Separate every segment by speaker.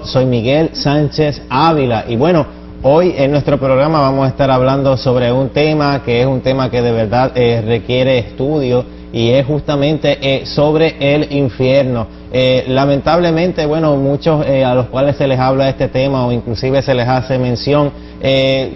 Speaker 1: Soy Miguel Sánchez Ávila y bueno, hoy en nuestro programa vamos a estar hablando sobre un tema que es un tema que de verdad requiere estudio y es justamente sobre el infierno. Lamentablemente, bueno, muchos a los cuales se les habla de este tema o inclusive se les hace mención,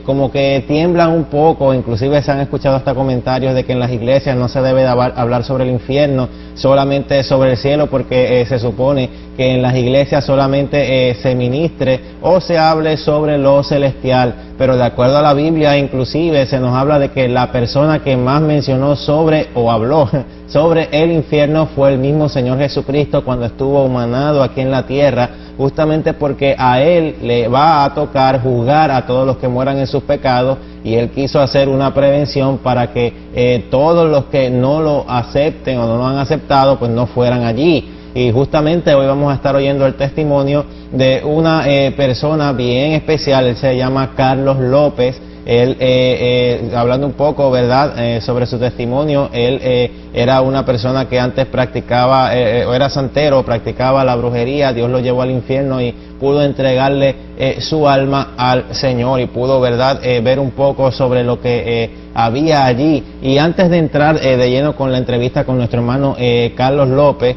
Speaker 1: como que tiemblan un poco, inclusive se han escuchado hasta comentarios de que en las iglesias no se debe hablar sobre el infierno, solamente sobre el cielo, porque se supone que en las iglesias solamente se ministre o se hable sobre lo celestial, pero de acuerdo a la Biblia inclusive se nos habla de que la persona que más mencionó sobre o habló sobre el infierno fue el mismo Señor Jesucristo cuando estuvo humanado aquí en la tierra, justamente porque a Él le va a tocar juzgar a todos los que mueran en sus pecados y Él quiso hacer una prevención para que todos los que no lo acepten o no lo han aceptado pues no fueran allí. Y justamente hoy vamos a estar oyendo el testimonio de una persona bien especial. Él se llama Carlos López. Él, hablando un poco, ¿verdad?, sobre su testimonio, él era una persona que antes practicaba, o era santero, practicaba la brujería. Dios lo llevó al infierno y pudo entregarle su alma al Señor y pudo, ¿verdad?, ver un poco sobre lo que había allí. Y antes de entrar de lleno con la entrevista con nuestro hermano Carlos López,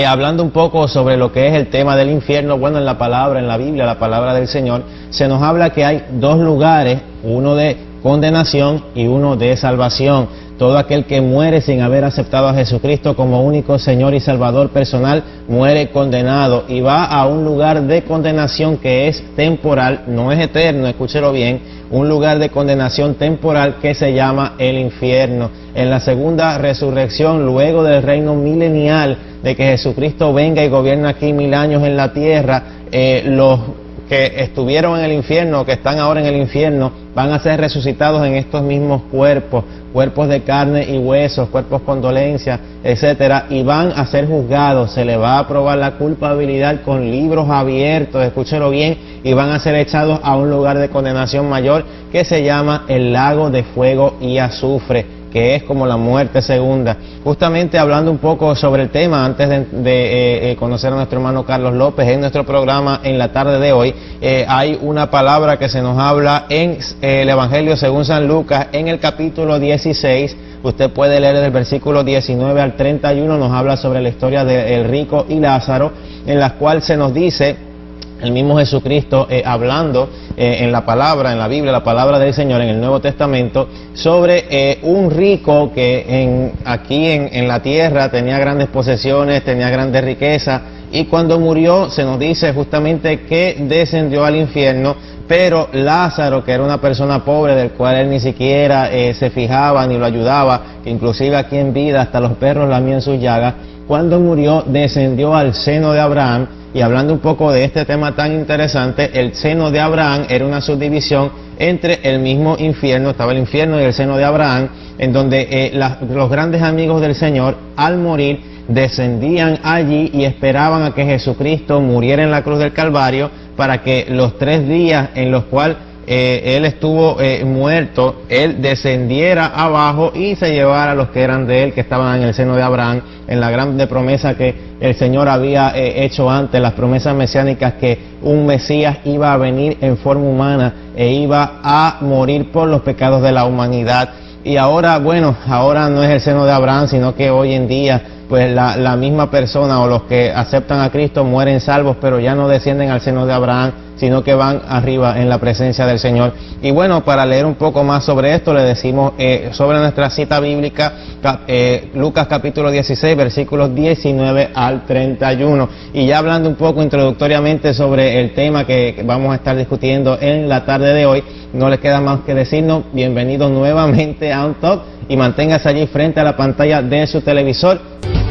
Speaker 1: hablando un poco sobre lo que es el tema del infierno, bueno, en la palabra, en la Biblia, la palabra del Señor, se nos habla que hay dos lugares, uno de condenación y uno de salvación. Todo aquel que muere sin haber aceptado a Jesucristo como único Señor y Salvador personal, muere condenado y va a un lugar de condenación que es temporal, no es eterno, escúchelo bien, un lugar de condenación temporal que se llama el infierno. En la segunda resurrección, luego del reino milenial, de que Jesucristo venga y gobierne aquí 1000 años en la tierra, los que estuvieron en el infierno, que están ahora en el infierno, van a ser resucitados en estos mismos cuerpos, cuerpos de carne y huesos, cuerpos con dolencia, etcétera, y van a ser juzgados. Se les va a probar la culpabilidad con libros abiertos, escúchelo bien, y van a ser echados a un lugar de condenación mayor que se llama el lago de fuego y azufre, que es como la muerte segunda. Justamente hablando un poco sobre el tema, antes de conocer a nuestro hermano Carlos López, en nuestro programa en la tarde de hoy, hay una palabra que se nos habla en el Evangelio según San Lucas, en el capítulo 16, usted puede leer del versículo 19 al 31, nos habla sobre la historia del rico y Lázaro, en la cual se nos dice, el mismo Jesucristo hablando en la palabra, en la Biblia, la palabra del Señor en el Nuevo Testamento, sobre un rico que aquí en la tierra tenía grandes posesiones, tenía grandes riquezas, y cuando murió se nos dice justamente que descendió al infierno, pero Lázaro, que era una persona pobre del cual él ni siquiera se fijaba ni lo ayudaba, que inclusive aquí en vida hasta los perros lamían sus llagas, cuando murió descendió al seno de Abraham. Y hablando un poco de este tema tan interesante, el seno de Abraham era una subdivisión entre el mismo infierno, estaba el infierno y el seno de Abraham, en donde los grandes amigos del Señor, al morir, descendían allí y esperaban a que Jesucristo muriera en la cruz del Calvario para que los 3 días en los cuales Él estuvo muerto, Él descendiera abajo y se llevara a los que eran de Él, que estaban en el seno de Abraham, en la grande promesa que el Señor había hecho antes, las promesas mesiánicas, que un Mesías iba a venir en forma humana e iba a morir por los pecados de la humanidad. Y ahora, bueno, ahora no es el seno de Abraham, sino que hoy en día pues la misma persona o los que aceptan a Cristo mueren salvos, pero ya no descienden al seno de Abraham, sino que van arriba en la presencia del Señor. Y bueno, para leer un poco más sobre esto, le decimos sobre nuestra cita bíblica, Lucas capítulo 16, versículos 19 al 31. Y ya hablando un poco introductoriamente sobre el tema que vamos a estar discutiendo en la tarde de hoy, no les queda más que decirnos bienvenidos nuevamente a Un Talk, y manténgase allí frente a la pantalla de su televisor.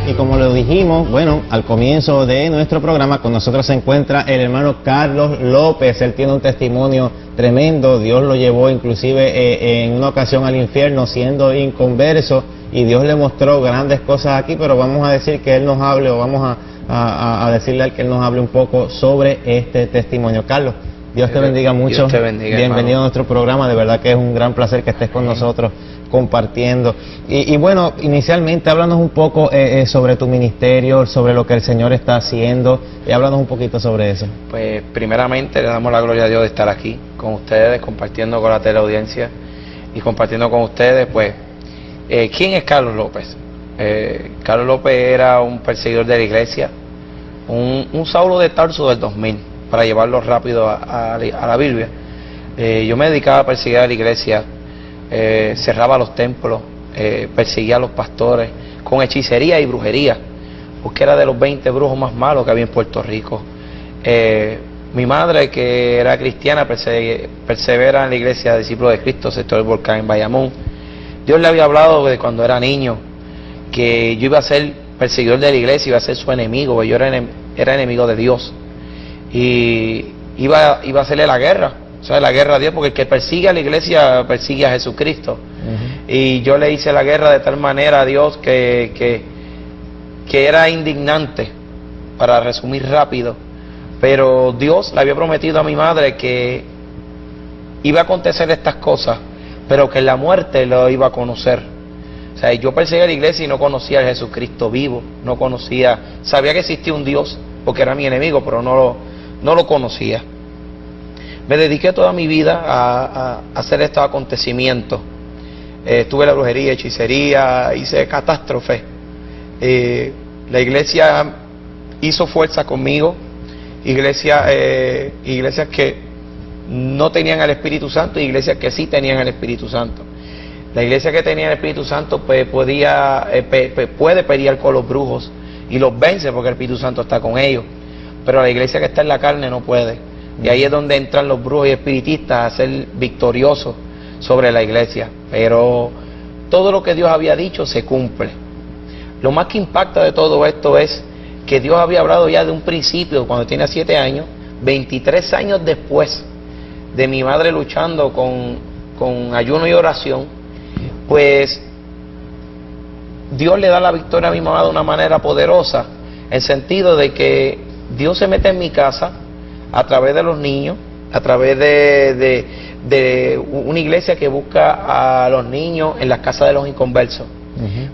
Speaker 1: Y como lo dijimos, bueno, al comienzo de nuestro programa, con nosotros se encuentra el hermano Carlos López. Él tiene un testimonio tremendo. Dios lo llevó inclusive en una ocasión al infierno siendo inconverso, y Dios le mostró grandes cosas aquí, pero vamos a decir que Él nos hable, o vamos a decirle a Él que Él nos hable un poco sobre este testimonio. Carlos, Dios te bendiga mucho.
Speaker 2: Dios te bendiga,
Speaker 1: bienvenido
Speaker 2: hermano.
Speaker 1: a nuestro programa, de verdad que es un gran placer que estés con nosotros. compartiendo. Y bueno, inicialmente háblanos un poco sobre tu ministerio, sobre lo que el Señor está haciendo, y háblanos un poquito sobre eso.
Speaker 2: Pues primeramente le damos la gloria a Dios de estar aquí con ustedes, compartiendo con la teleaudiencia y compartiendo con ustedes, pues, ¿quién es Carlos López? Carlos López era un perseguidor de la iglesia, un Saulo de Tarso del 2000, para llevarlo rápido a la Biblia. Yo me dedicaba a perseguir a la iglesia, cerraba los templos, perseguía a los pastores con hechicería y brujería, porque era de los 20 brujos más malos que había en Puerto Rico. Mi madre, que era cristiana, persevera en la iglesia de Discípulos de Cristo, sector del Volcán en Bayamón. Dios le había hablado de cuando era niño que yo iba a ser perseguidor de la iglesia, iba a ser su enemigo, yo era enemigo de Dios y iba a hacerle la guerra, o sea, la guerra a Dios, porque el que persigue a la iglesia persigue a Jesucristo. Y yo le hice la guerra de tal manera a Dios que era indignante, para resumir rápido, pero Dios le había prometido a mi madre que iba a acontecer estas cosas, pero que en la muerte lo iba a conocer. O sea, yo perseguía a la iglesia y no conocía a Jesucristo vivo, no conocía, sabía que existía un Dios, porque era mi enemigo, pero no lo conocía. Me dediqué toda mi vida a hacer estos acontecimientos. Tuve la brujería, hechicería, hice catástrofe. La iglesia hizo fuerza conmigo, iglesias que no tenían el Espíritu Santo y iglesias que sí tenían el Espíritu Santo. La iglesia que tenía el Espíritu Santo pues puede pelear con los brujos y los vence porque el Espíritu Santo está con ellos, pero la iglesia que está en la carne no puede, y ahí es donde entran los brujos y espiritistas a ser victoriosos sobre la iglesia. Pero todo lo que Dios había dicho se cumple. Lo más que impacta de todo esto es que Dios había hablado ya de un principio cuando tenía 7 años, 23 años después de mi madre luchando con ayuno y oración. Pues Dios le da la victoria a mi mamá de una manera poderosa, en el sentido de que Dios se mete en mi casa a través de los niños, a través de una iglesia que busca a los niños en las casas de los inconversos.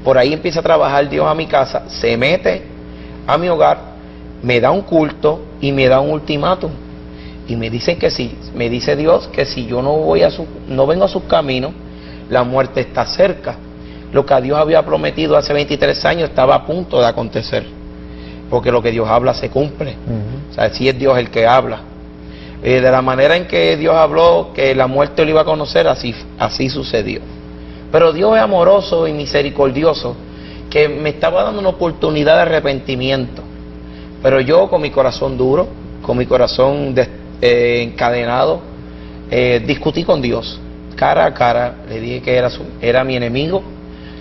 Speaker 2: Por ahí empieza a trabajar Dios a mi casa, se mete a mi hogar, me da un culto y me da un ultimátum. Y me dicen que sí, me dice Dios que si yo no vengo a sus caminos, la muerte está cerca. Lo que a Dios había prometido hace 23 años estaba a punto de acontecer, porque lo que Dios habla se cumple. O sea, si es Dios el que habla. De la manera en que Dios habló que la muerte lo iba a conocer, así sucedió. Pero Dios es amoroso y misericordioso, que me estaba dando una oportunidad de arrepentimiento. Pero yo, con mi corazón duro, con mi corazón encadenado, discutí con Dios cara a cara. Le dije que era mi enemigo,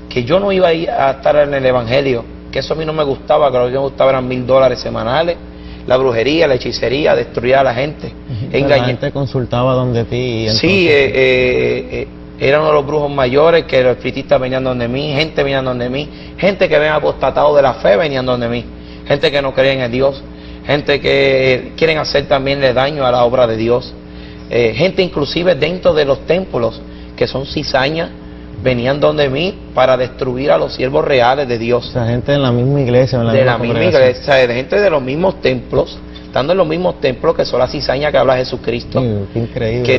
Speaker 2: que yo no iba a estar en el evangelio, que eso a mí no me gustaba, que lo que me gustaba eran $1000 semanales, la brujería, la hechicería, destruir a la gente.
Speaker 1: La gente consultaba donde ti.
Speaker 2: Sí, era uno de los brujos mayores, que los espiritistas venían donde mí, gente venía donde mí, gente que habían apostatado de la fe venían donde mí, gente que no creía en Dios, gente que quieren hacer también daño a la obra de Dios, gente inclusive dentro de los templos, que son cizañas, venían donde mí para destruir a los siervos reales de Dios.
Speaker 1: O sea, gente de la misma iglesia.
Speaker 2: De la misma iglesia, o sea, de gente de los mismos templos, estando en los mismos templos, que son las cizañas que habla Jesucristo.
Speaker 1: Qué increíble.
Speaker 2: Que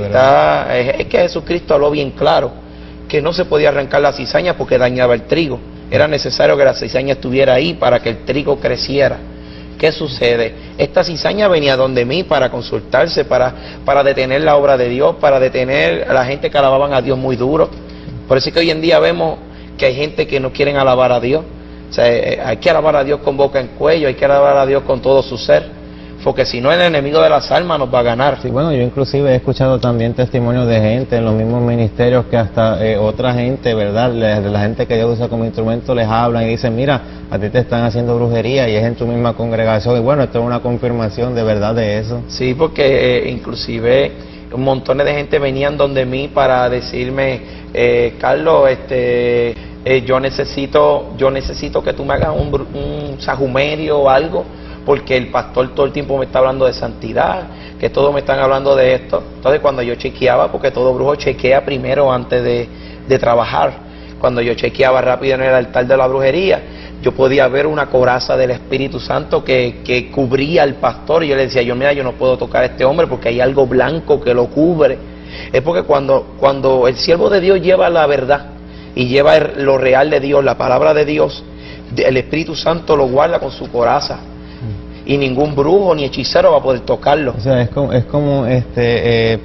Speaker 2: es que Jesucristo habló bien claro que no se podía arrancar la cizaña porque dañaba el trigo. Era necesario que la cizaña estuviera ahí para que el trigo creciera. ¿Qué sucede? Esta cizaña venía donde mí para consultarse, para detener la obra de Dios, para detener a la gente que alababan a Dios muy duro. Por eso es que hoy en día vemos que hay gente que no quieren alabar a Dios. O sea, hay que alabar a Dios con boca en cuello, hay que alabar a Dios con todo su ser, porque si no, el enemigo de las almas nos va a ganar.
Speaker 1: Sí, bueno, yo inclusive he escuchado también testimonios de gente en los mismos ministerios que hasta otra gente, ¿verdad? De la gente que Dios usa como instrumento les hablan y dicen, mira, a ti te están haciendo brujería, y es en tu misma congregación. Y bueno, esto es una confirmación de verdad de eso.
Speaker 2: Sí, porque inclusive un montón de gente venían donde mí para decirme, Carlos, yo necesito que tú me hagas un sajumerio o algo, porque el pastor todo el tiempo me está hablando de santidad, que todos me están hablando de esto. Entonces cuando yo chequeaba, porque todo brujo chequea primero antes de de trabajar. Cuando yo chequeaba rápido en el altar de la brujería, yo podía ver una coraza del Espíritu Santo que cubría al pastor, y yo le decía, mira, yo no puedo tocar a este hombre porque hay algo blanco que lo cubre. Es porque cuando el siervo de Dios lleva la verdad y lleva lo real de Dios, la palabra de Dios, el Espíritu Santo lo guarda con su coraza, y ningún brujo ni hechicero va a poder tocarlo.
Speaker 1: O sea, es como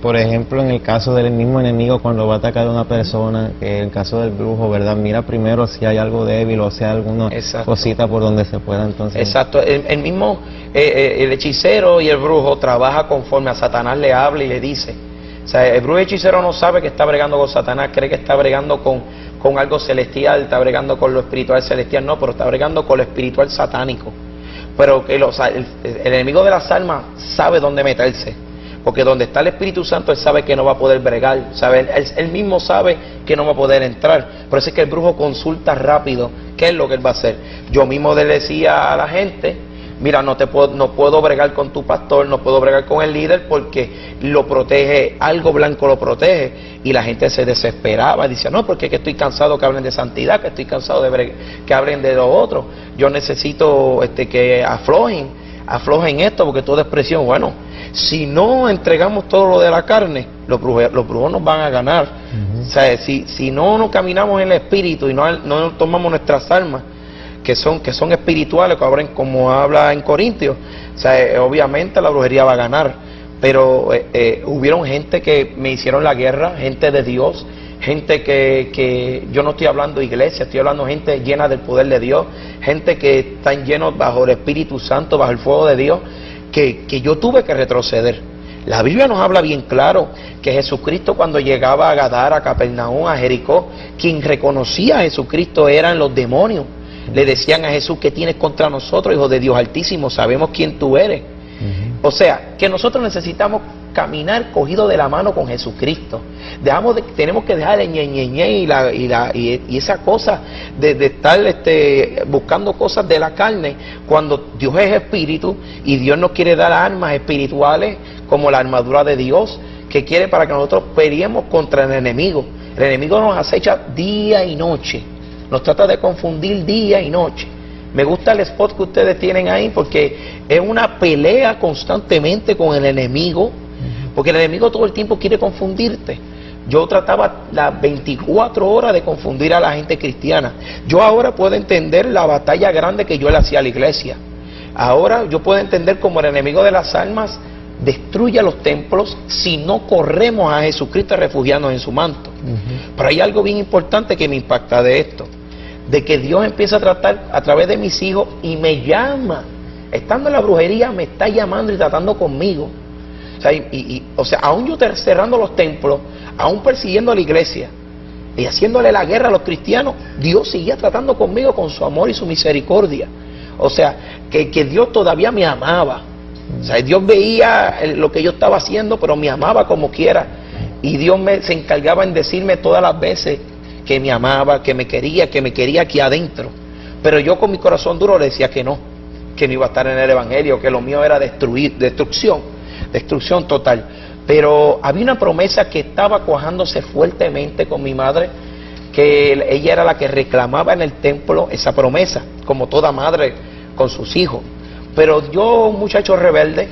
Speaker 1: por ejemplo, en el caso del mismo enemigo, cuando va a atacar a una persona, que en el caso del brujo, ¿verdad? Mira primero si hay algo débil o sea alguna cosita por donde se pueda entonces.
Speaker 2: Exacto, el mismo el hechicero y el brujo trabaja conforme a Satanás le habla y le dice. O sea, el brujo hechicero no sabe que está bregando con Satanás, cree que está bregando con algo celestial, está bregando con lo espiritual celestial, no, pero está bregando con lo espiritual satánico. Pero que el enemigo de las almas sabe dónde meterse, porque donde está el Espíritu Santo, él sabe que no va a poder bregar, ¿sabe? Él mismo sabe que no va a poder entrar. Por eso es que el brujo consulta rápido qué es lo que él va a hacer. Yo mismo le decía a la gente, mira, no puedo bregar con tu pastor, no puedo bregar con el líder porque lo protege, algo blanco lo protege. Y la gente se desesperaba, decía, no, porque es que estoy cansado que hablen de santidad, que estoy cansado de que hablen de lo otro. Yo necesito que aflojen esto, porque toda expresión, bueno, si no entregamos todo lo de la carne, los brujos nos van a ganar. O sea, si no caminamos en el espíritu y no tomamos nuestras almas, que son espirituales, como habla en Corintios, o sea, obviamente la brujería va a ganar. Pero hubieron gente que me hicieron la guerra, gente de Dios, gente que yo no estoy hablando de iglesia, estoy hablando de gente llena del poder de Dios, gente que están llenos bajo el Espíritu Santo, bajo el fuego de Dios, que yo tuve que retroceder. La Biblia nos habla bien claro que Jesucristo, cuando llegaba a Gadara, a Capernaum, a Jericó, quien reconocía a Jesucristo eran los demonios. Le decían a Jesús, ¿qué tienes contra nosotros, hijo de Dios Altísimo? Sabemos quién tú eres. O sea, que nosotros necesitamos caminar cogido de la mano con Jesucristo. Tenemos que dejar el ñeñeñe y esa cosa de estar buscando cosas de la carne, cuando Dios es espíritu y Dios nos quiere dar armas espirituales como la armadura de Dios, que quiere para que nosotros peleemos contra el enemigo. El enemigo nos acecha día y noche, nos trata de confundir día y noche. Me gusta el spot que ustedes tienen ahí, porque es una pelea constantemente con el enemigo, porque el enemigo todo el tiempo quiere confundirte. Yo trataba las 24 horas de confundir a la gente cristiana. Yo ahora puedo entender la batalla grande que yo le hacía a la iglesia. Ahora yo puedo entender cómo el enemigo de las almas destruye los templos si no corremos a Jesucristo a refugiarnos en su manto. Pero hay algo bien importante que me impacta de esto, de que Dios empieza a tratar a través de mis hijos y me llama. Estando en la brujería me está llamando y tratando conmigo. O sea, aún yo cerrando los templos, aún persiguiendo a la iglesia y haciéndole la guerra a los cristianos, Dios seguía tratando conmigo con su amor y su misericordia. O sea, que Dios todavía me amaba. O sea, Dios veía lo que yo estaba haciendo, pero me amaba como quiera. Y Dios se encargaba en decirme todas las veces que me amaba, que me quería aquí adentro. Pero yo con mi corazón duro le decía que no iba a estar en el evangelio, que lo mío era destrucción total. Pero había una promesa que estaba cuajándose fuertemente con mi madre, que ella era la que reclamaba en el templo esa promesa, como toda madre con sus hijos. Pero yo, un muchacho rebelde,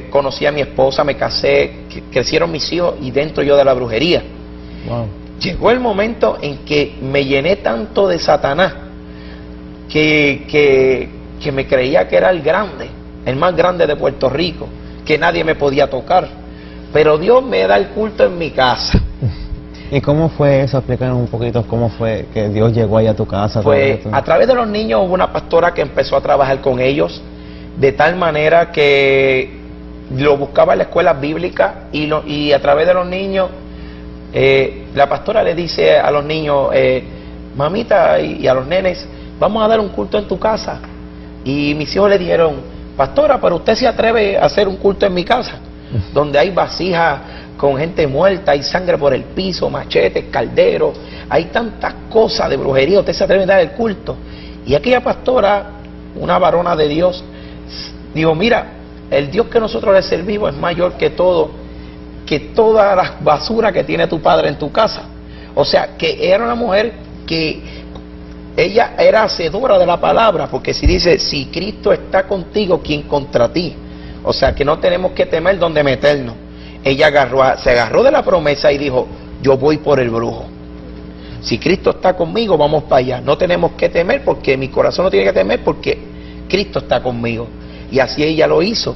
Speaker 2: conocí a mi esposa, me casé, crecieron mis hijos y dentro yo de la brujería. Wow. Llegó el momento en que me llené tanto de Satanás que me creía que era el más grande de Puerto Rico, que nadie me podía tocar. Pero Dios me da el culto en mi casa.
Speaker 1: ¿Y cómo fue eso? Explícanos un poquito cómo fue que Dios llegó ahí a tu casa.
Speaker 2: Pues a través de los niños hubo una pastora que empezó a trabajar con ellos, de tal manera que lo buscaba en la escuela bíblica y a través de los niños, la pastora le dice a los niños, mamita y a los nenes, vamos a dar un culto en tu casa. Y mis hijos le dijeron, pastora, pero usted se atreve a hacer un culto en mi casa, donde hay vasijas con gente muerta, hay sangre por el piso, machetes, calderos, hay tantas cosas de brujería, usted se atreve a dar el culto. Y aquella pastora, una varona de Dios, dijo, mira, el Dios que nosotros le servimos es mayor que toda la basura que tiene tu padre en tu casa.
Speaker 3: O sea, que era una mujer que ella era hacedora de la palabra, porque si dice, si Cristo está contigo, ¿quién contra ti? O sea, que no tenemos que temer dónde meternos. Ella se agarró de la promesa y dijo, yo voy por el brujo. Si Cristo está conmigo, vamos para allá. No tenemos que temer, porque mi corazón no tiene que temer, porque Cristo está conmigo. Y así ella lo hizo.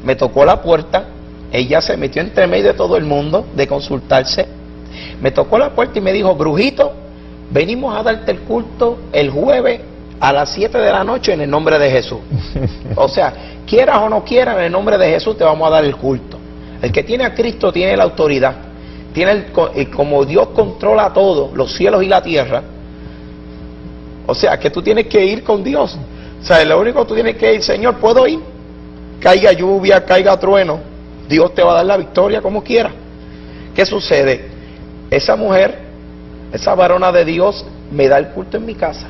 Speaker 3: Me tocó la puerta, ella se metió entre medio de todo el mundo de consultarse. Me tocó la puerta y me dijo, brujito, venimos a darte el culto el jueves a las 7 de la noche en el nombre de Jesús. O sea, quieras o no quieras, en el nombre de Jesús te vamos a dar el culto. El que tiene a Cristo tiene la autoridad. Tiene como Dios controla todo, los cielos y la tierra. O sea, que tú tienes que ir con Dios. O sea, lo único que tú tienes que ir, Señor, ¿puedo ir? Caiga lluvia, caiga trueno, Dios te va a dar la victoria como quiera. ¿Qué sucede? Esa mujer, esa varona de Dios, me da el culto en mi casa.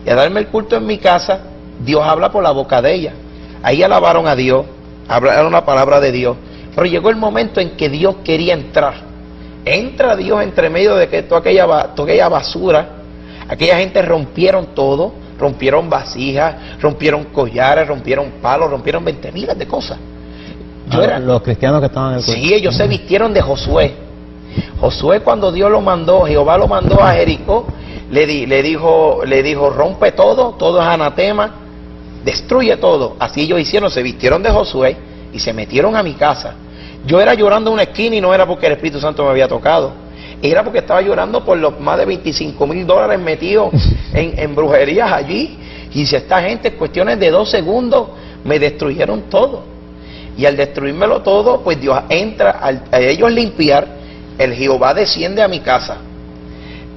Speaker 3: Y al darme el culto en mi casa, Dios habla por la boca de ella. Ahí alabaron a Dios, hablaron la palabra de Dios. Pero llegó el momento en que Dios quería entrar. Entra Dios entre medio de que toda aquella basura. Aquella gente rompieron todo, rompieron vasijas, rompieron collares, rompieron palos, rompieron 20,000 de cosas.
Speaker 1: Los cristianos que estaban en el culto.
Speaker 3: Sí, ellos se vistieron de Josué. Josué, cuando Dios lo mandó, Jehová lo mandó a Jericó, le dijo, rompe todo, todo es anatema, destruye todo. Así ellos hicieron, se vistieron de Josué y se metieron a mi casa. Yo era llorando en una esquina y no era porque el Espíritu Santo me había tocado, era porque estaba llorando por los más de $25,000 metidos en brujerías allí. Y si esta gente en cuestiones de 2 segundos me destruyeron todo. Y al destruírmelo todo, pues Dios entra, a ellos limpiar, el Jehová desciende a mi casa.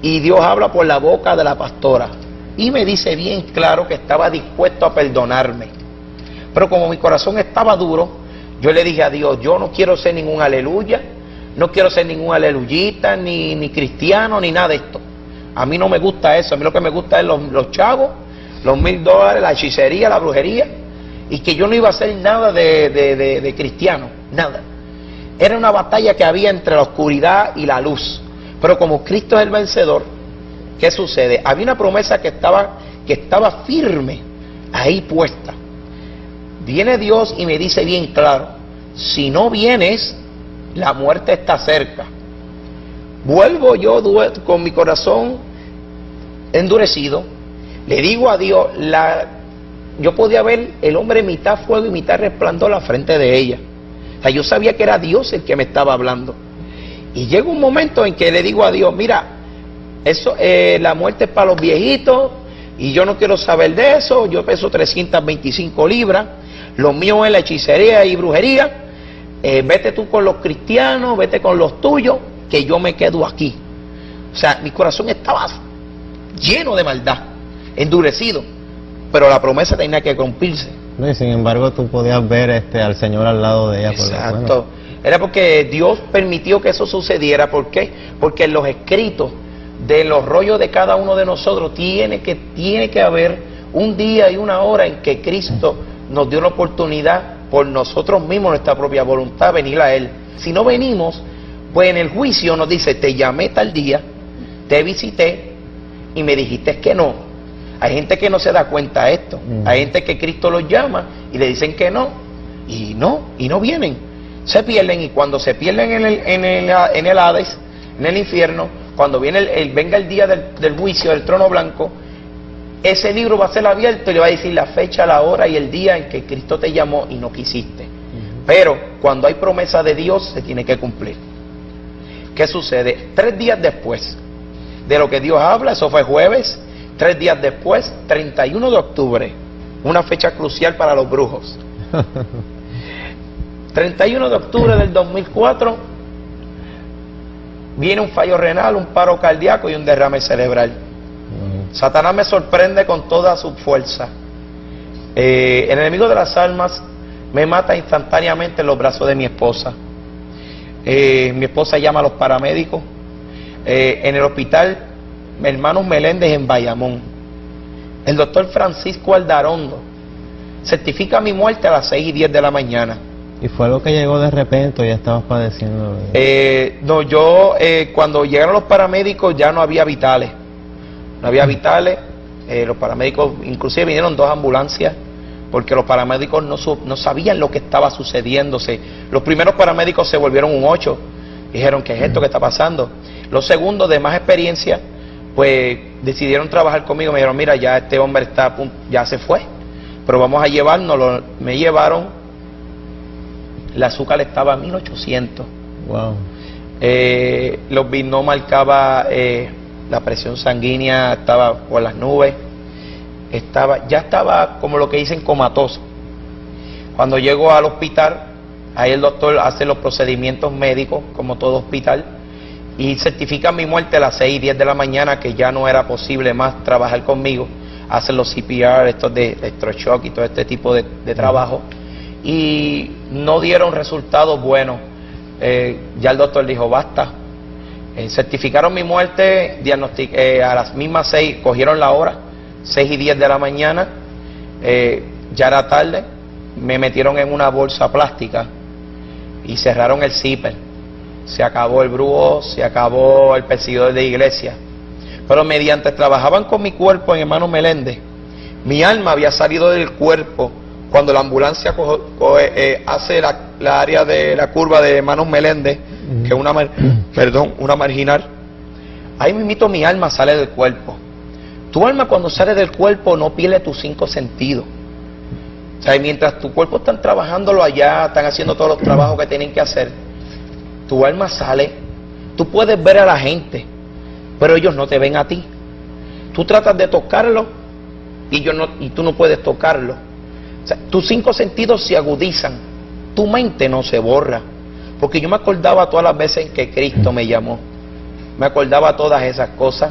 Speaker 3: Y Dios habla por la boca de la pastora. Y me dice bien claro que estaba dispuesto a perdonarme. Pero como mi corazón estaba duro, yo le dije a Dios, yo no quiero ser ningún aleluya, no quiero ser ningún aleluyita, ni cristiano, ni nada de esto. A mí no me gusta eso, a mí lo que me gusta es los chavos, los $1,000, la hechicería, la brujería, y que yo no iba a hacer nada de cristiano, nada. Era una batalla que había entre la oscuridad y la luz. Pero como Cristo es el vencedor, ¿qué sucede? Había una promesa que estaba firme, ahí puesta. Viene Dios y me dice bien claro, si no vienes, la muerte está cerca. Vuelvo yo con mi corazón endurecido, le digo a Dios, yo podía ver el hombre mitad fuego y mitad resplandor a la frente de ella. O sea, yo sabía que era Dios el que me estaba hablando. Y llega un momento en que le digo a Dios, mira, eso, la muerte es para los viejitos y yo no quiero saber de eso. Yo peso 325 libras, lo mío es la hechicería y brujería. Vete tú con los cristianos, vete con los tuyos, que yo me quedo aquí. O sea, mi corazón estaba lleno de maldad, endurecido, pero la promesa tenía que cumplirse.
Speaker 1: No, y sin embargo tú podías ver al Señor al lado de ella.
Speaker 3: Exacto. Era porque Dios permitió que eso sucediera. ¿Por qué? Porque en los escritos de los rollos de cada uno de nosotros tiene que haber un día y una hora en que Cristo nos dio la oportunidad por nosotros mismos, nuestra propia voluntad, venir a Él. Si no venimos, pues en el juicio nos dice, te llamé tal día, te visité y me dijiste que no. Hay gente que no se da cuenta de esto. Hay gente que Cristo los llama y le dicen que no, y no vienen. Se pierden, y cuando se pierden en el Hades, en el infierno, cuando venga el día del juicio, del trono blanco, ese libro va a ser abierto y le va a decir la fecha, la hora y el día en que Cristo te llamó y no quisiste. Pero cuando hay promesa de Dios, se tiene que cumplir. ¿Qué sucede? 3 días después de lo que Dios habla, eso fue jueves, 3 días después, 31 de octubre, una fecha crucial para los brujos. 31 de octubre del 2004, viene un fallo renal, un paro cardíaco y un derrame cerebral. Satanás me sorprende con toda su fuerza. El enemigo de las almas me mata instantáneamente en los brazos de mi esposa. Mi esposa llama a los paramédicos. En el hospital Hermanos Meléndez en Bayamón, el doctor Francisco Aldarondo certifica mi muerte a las 6:10 de la mañana.
Speaker 1: ¿Y fue algo que llegó de repente o ya estabas padeciendo?
Speaker 3: No, yo cuando llegaron los paramédicos ya no había vitales. No había vitales. Los paramédicos, inclusive vinieron 2 ambulancias, porque los paramédicos no sabían lo que estaba sucediéndose. Los primeros paramédicos se volvieron un 8. Dijeron, ¿qué es esto que está pasando? Los segundos, de más experiencia, pues decidieron trabajar conmigo. Me dijeron, mira, ya este hombre ya se fue, pero vamos a llevárnoslo. Me llevaron, el azúcar estaba a 1800.
Speaker 1: Wow.
Speaker 3: Los BIN no marcaba, la presión sanguínea estaba por las nubes, ya estaba como lo que dicen comatoso. Cuando llego al hospital, ahí el doctor hace los procedimientos médicos, como todo hospital, y certifica mi muerte a las 6:10 de la mañana, que ya no era posible más trabajar conmigo. Hacen los CPR, estos de electroshock y todo este tipo de trabajo, y no dieron resultados buenos. Ya el doctor dijo, basta. Certificaron mi muerte, a las mismas 6, cogieron la hora, 6:10 de la mañana, ya era tarde, me metieron en una bolsa plástica y cerraron el zipper. Se acabó el brujo, se acabó el perseguidor de iglesia. Pero mediante trabajaban con mi cuerpo en Hermano Meléndez, mi alma había salido del cuerpo. Cuando la ambulancia hace la área de la curva de Hermanos Meléndez, que es una marginal, ahí mismito mi alma sale del cuerpo. Tu alma, cuando sale del cuerpo, no pierde tus 5 sentidos. O sea, mientras tu cuerpo están trabajándolo allá, están haciendo todos los trabajos que tienen que hacer, tu alma sale. Tú puedes ver a la gente, pero ellos no te ven a ti. Tú tratas de tocarlo y tú no puedes tocarlo. O sea, tus 5 sentidos se agudizan, tu mente no se borra. Porque yo me acordaba todas las veces en que Cristo me llamó, me acordaba todas esas cosas.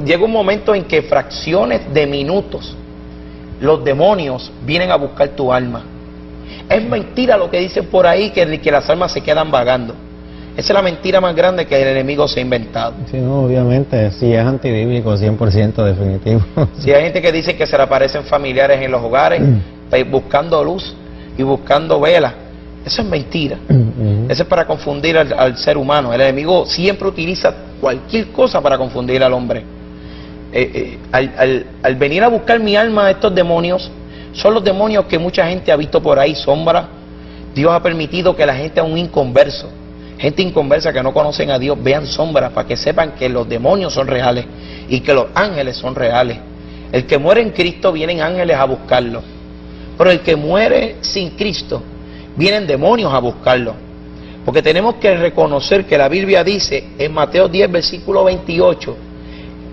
Speaker 3: Llega un momento en que fracciones de minutos los demonios vienen a buscar tu alma. Es mentira lo que dicen por ahí, que las almas se quedan vagando. Esa es la mentira más grande que el enemigo se ha inventado.
Speaker 1: Sí, no, obviamente, sí es antibíblico, 100% definitivo.
Speaker 3: Sí, hay gente que dice que se le aparecen familiares en los hogares, buscando luz y buscando velas. Eso es mentira. Eso es para confundir al ser humano. El enemigo siempre utiliza cualquier cosa para confundir al hombre. Al venir a buscar mi alma, estos demonios son los demonios que mucha gente ha visto por ahí, sombra. Dios ha permitido que la gente, aún inconverso, gente inconversa que no conocen a Dios, vean sombras para que sepan que los demonios son reales y que los ángeles son reales. El que muere en Cristo, vienen ángeles a buscarlo, pero el que muere sin Cristo, vienen demonios a buscarlo. Porque tenemos que reconocer que la Biblia dice en Mateo 10 versículo 28,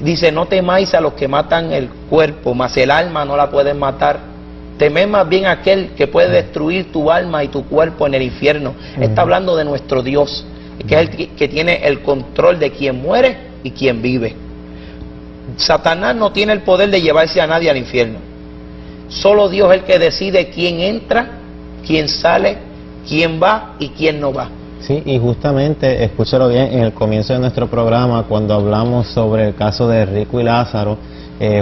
Speaker 3: dice, no temáis a los que matan el cuerpo, mas el alma no la pueden matar. Temed más bien a aquel que puede destruir tu alma y tu cuerpo en el infierno. Está hablando de nuestro Dios, que es el que tiene el control de quien muere y quien vive. Satanás no tiene el poder de llevarse a nadie al infierno. Solo Dios es el que decide quién entra, quién sale, quién va y quién no va.
Speaker 1: Sí, y justamente, escúchalo bien, en el comienzo de nuestro programa, cuando hablamos sobre el caso de Rico y Lázaro,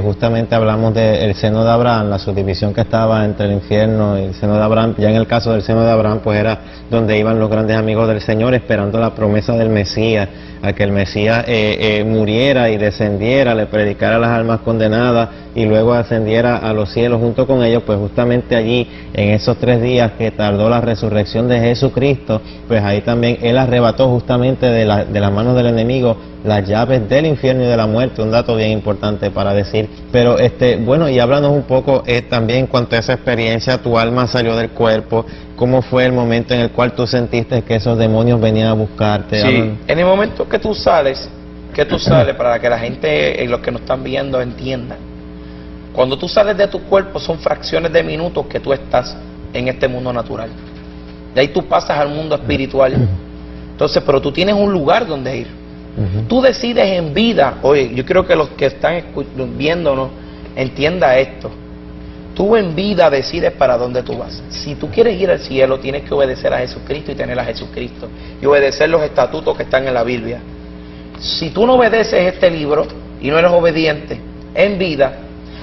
Speaker 1: justamente hablamos del seno de Abraham, la subdivisión que estaba entre el infierno y el seno de Abraham. Ya en el caso del seno de Abraham, pues era donde iban los grandes amigos del Señor, esperando la promesa del Mesías, a que el Mesías muriera y descendiera, le predicara a las almas condenadas y luego ascendiera a los cielos junto con ellos. Pues justamente allí, en esos 3 días que tardó la resurrección de Jesucristo, pues ahí también Él arrebató justamente de las manos del enemigo las llaves del infierno y de la muerte. Un dato bien importante para decir. Pero bueno, y háblanos un poco también en cuanto a esa experiencia. Tu alma salió del cuerpo. ¿Cómo fue el momento en el cual tú sentiste que esos demonios venían a buscarte?
Speaker 3: Sí, en el momento que tú sales para que la gente, los que nos están viendo, entiendan. Cuando tú sales de tu cuerpo, son fracciones de minutos que tú estás en este mundo natural. De ahí tú pasas al mundo espiritual. Entonces, pero tú tienes un lugar donde ir. Tú decides en vida. Oye, yo quiero que los que están viéndonos entiendan esto. Tú en vida decides para dónde tú vas. Si tú quieres ir al cielo, tienes que obedecer a Jesucristo y tener a Jesucristo y obedecer los estatutos que están en la Biblia. Si tú no obedeces este libro y no eres obediente en vida,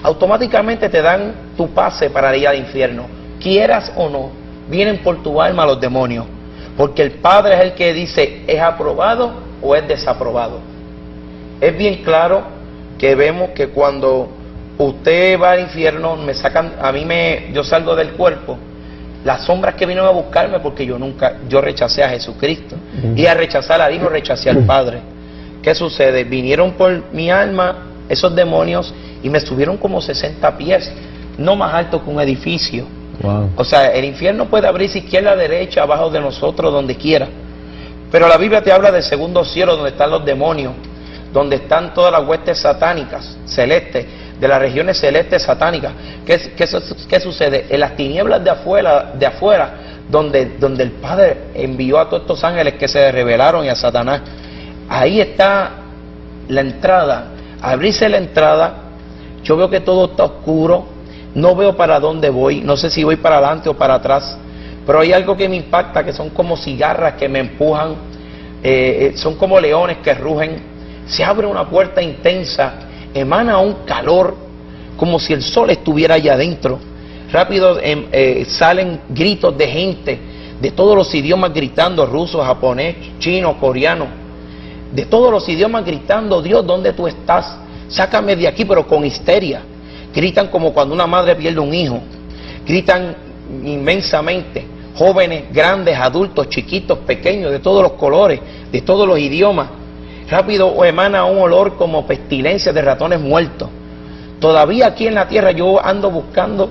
Speaker 3: automáticamente te dan tu pase para ir al infierno, quieras o no. vienen por tu alma los demonios, porque el Padre es el que dice, ¿es aprobado o es desaprobado? Es bien claro que vemos que cuando usted va al infierno, yo salgo del cuerpo, las sombras que vinieron a buscarme, porque yo rechacé a Jesucristo, y al rechazar al Hijo rechacé al Padre. ¿Qué sucede? Vinieron por mi alma esos demonios y me subieron como 60 pies, no más alto que un edificio.
Speaker 1: Wow.
Speaker 3: O sea, el infierno puede abrirse izquierda, derecha, abajo de nosotros, donde quiera. Pero la Biblia te habla del segundo cielo, donde están los demonios, donde están todas las huestes satánicas, celestes, de las regiones celestes satánicas. ¿Qué sucede? En las tinieblas de afuera, donde el Padre envió a todos estos ángeles que se rebelaron y a Satanás, ahí está la entrada. Abrirse la entrada, yo veo que todo está oscuro, no veo para dónde voy, no sé si voy para adelante o para atrás, pero hay algo que me impacta, que son como cigarras que me empujan, son como leones que rugen. Se abre una puerta intensa, emana un calor, como si el sol estuviera allá adentro. Rápido salen gritos de gente, de todos los idiomas gritando, ruso, japonés, chino, coreano, de todos los idiomas gritando, Dios, ¿dónde tú estás? Sácame de aquí, pero con histeria. Gritan como cuando una madre pierde un hijo. Gritan inmensamente, jóvenes, grandes, adultos, chiquitos, pequeños, de todos los colores, de todos los idiomas. Rápido emana un olor como pestilencia de ratones muertos. Todavía aquí en la tierra yo ando buscando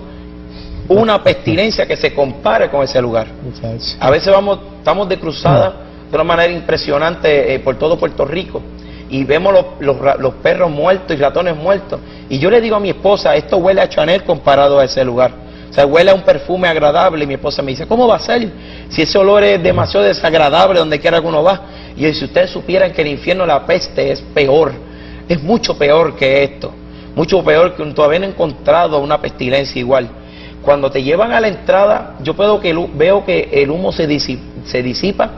Speaker 3: una pestilencia que se compare con ese lugar. A veces estamos de cruzada de una manera impresionante por todo Puerto Rico y vemos los perros muertos y ratones muertos, y yo le digo a mi esposa, esto huele a Chanel comparado a ese lugar. O sea, huele a un perfume agradable, y mi esposa me dice, ¿cómo va a ser? Si ese olor es demasiado desagradable donde quiera que uno va. Y yo, si ustedes supieran que el infierno, la peste, es peor, es mucho peor que esto, mucho peor, que todavía no he encontrado una pestilencia igual. Cuando te llevan a la entrada, yo veo que el humo se disipa,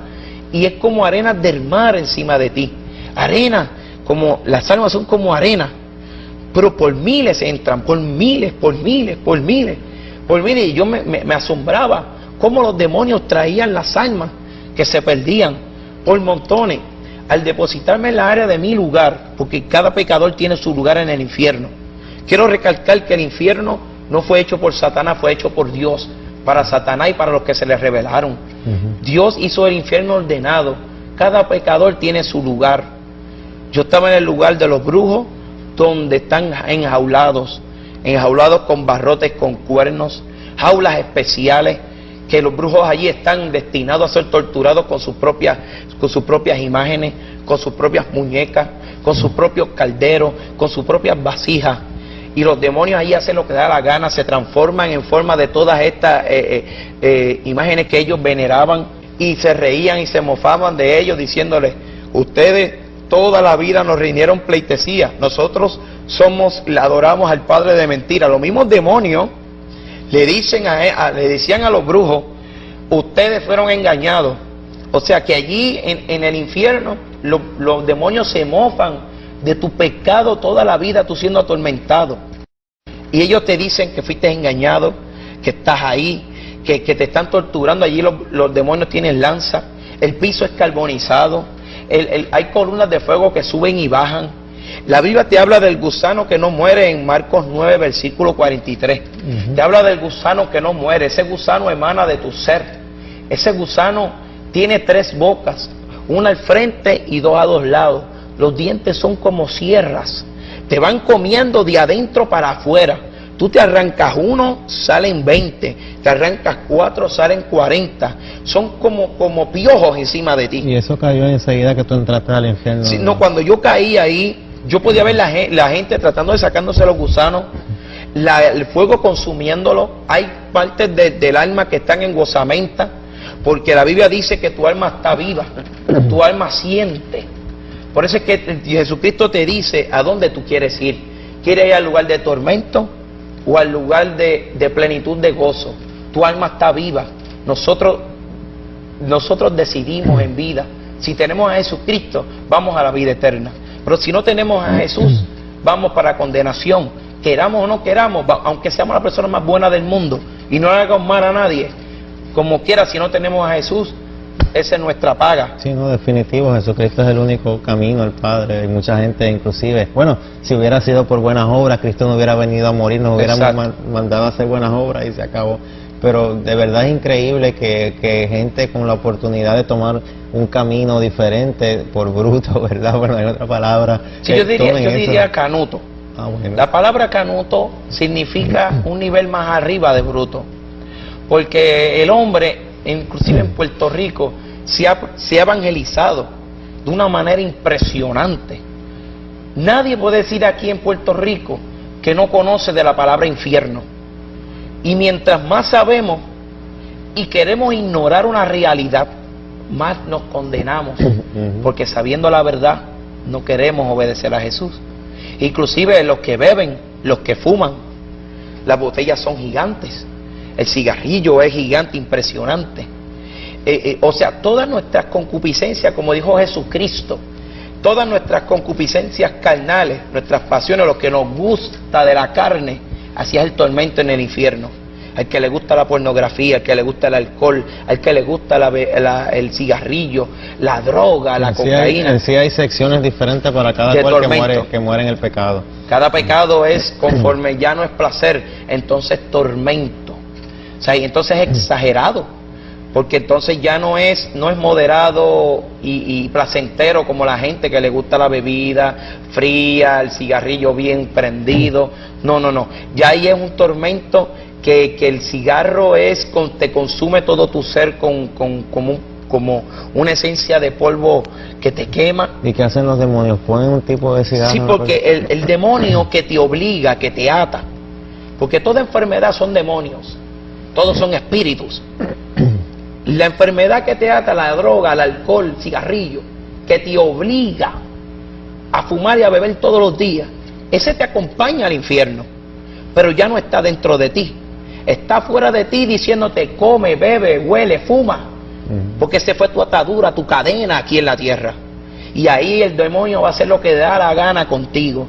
Speaker 3: y es como arenas del mar encima de ti. Arena, como las almas son como arena, pero por miles entran, por miles. Y yo me asombraba cómo los demonios traían las almas que se perdían por montones. Al depositarme en la área de mi lugar, porque cada pecador tiene su lugar en el infierno. Quiero recalcar que el infierno no fue hecho por Satanás, fue hecho por Dios, para Satanás y para los que se le rebelaron. Dios hizo el infierno ordenado. Cada pecador tiene su lugar. Yo estaba en el lugar de los brujos, donde están enjaulados con barrotes, con cuernos, jaulas especiales, que los brujos allí están destinados a ser torturados con sus propias imágenes, con sus propias muñecas, con sus propios calderos, con sus propias vasijas. Y los demonios ahí hacen lo que da la gana, se transforman en forma de todas estas imágenes que ellos veneraban, y se reían y se mofaban de ellos, diciéndoles, ustedes toda la vida nos rindieron pleitesía, nosotros le adoramos al padre de mentira. Los mismos demonios le decían a los brujos, ustedes fueron engañados. O sea que allí en el infierno los demonios se mofan de tu pecado toda la vida, tú siendo atormentado. Y ellos te dicen que fuiste engañado, que estás ahí, que te están torturando. Allí los demonios tienen lanza, el piso es carbonizado, hay columnas de fuego que suben y bajan. La Biblia te habla del gusano que no muere en Marcos 9, versículo 43. Te habla del gusano que no muere. Ese gusano emana de tu ser. Ese gusano tiene 3 bocas, una al frente y 2 a 2 lados. Los dientes son como sierras. Te van comiendo de adentro para afuera. Tú te arrancas 1, salen 20. Te arrancas 4, salen 40. Son como piojos encima de ti.
Speaker 1: Y eso cayó enseguida que tú entraste al infierno.
Speaker 3: Sí, no, cuando yo caí ahí, yo podía ver la gente tratando de sacándose los gusanos, el fuego consumiéndolo. Hay partes del alma que están en gozamenta, porque la Biblia dice que tu alma está viva, tu alma siente. Por eso es que Jesucristo te dice a dónde tú quieres ir. ¿Quieres ir al lugar de tormento o al lugar de plenitud de gozo? Tu alma está viva. Nosotros decidimos en vida. Si tenemos a Jesucristo, vamos a la vida eterna. Pero si no tenemos a Jesús, vamos para condenación. Queramos o no queramos, aunque seamos la persona más buena del mundo y no le hagamos mal a nadie, como quiera, si no tenemos a Jesús, esa es nuestra paga.
Speaker 1: Sí, no, definitivo, Jesucristo es el único camino al Padre. Hay mucha gente, inclusive, bueno, si hubiera sido por buenas obras, Cristo no hubiera venido a morir, nos hubiera mandado a hacer buenas obras y se acabó. Pero de verdad es increíble que gente con la oportunidad de tomar un camino diferente por bruto, ¿verdad? Bueno, hay otra palabra.
Speaker 3: Sí, yo diría canuto.
Speaker 1: Bueno.
Speaker 3: La palabra canuto significa un nivel más arriba de bruto, porque el hombre, inclusive en Puerto Rico, se ha evangelizado de una manera impresionante. Nadie puede decir aquí en Puerto Rico que no conoce de la palabra infierno. Y mientras más sabemos y queremos ignorar una realidad, más nos condenamos, porque sabiendo la verdad no queremos obedecer a Jesús. Inclusive los que beben, los que fuman, las botellas son gigantes, el cigarrillo es gigante, impresionante. O sea, todas nuestras concupiscencias, como dijo Jesucristo, todas nuestras concupiscencias carnales, nuestras pasiones, lo que nos gusta de la carne, así es el tormento en el infierno. Al que le gusta la pornografía, al que le gusta el alcohol, al que le gusta el cigarrillo, la droga, la cocaína.
Speaker 1: En sí hay secciones diferentes para cada cual que muere en el pecado.
Speaker 3: Cada pecado es conforme ya no es placer, entonces tormento. O sea, y entonces es exagerado, porque entonces ya no es moderado y placentero como la gente que le gusta la bebida fría, el cigarrillo bien prendido. No. Ya ahí es un tormento que el cigarro te consume todo tu ser como una esencia de polvo que te quema.
Speaker 1: ¿Y qué hacen los demonios? ¿Ponen un tipo de cigarro?
Speaker 3: Sí, porque el demonio que te obliga, que te ata, porque toda enfermedad son demonios, todos son espíritus. La enfermedad que te ata, la droga, el alcohol, el cigarrillo, que te obliga a fumar y a beber todos los días, ese te acompaña al infierno, pero ya no está dentro de ti, está fuera de ti diciéndote come, bebe, huele, fuma, porque ese fue tu atadura, tu cadena aquí en la tierra. Y ahí el demonio va a hacer lo que da la gana contigo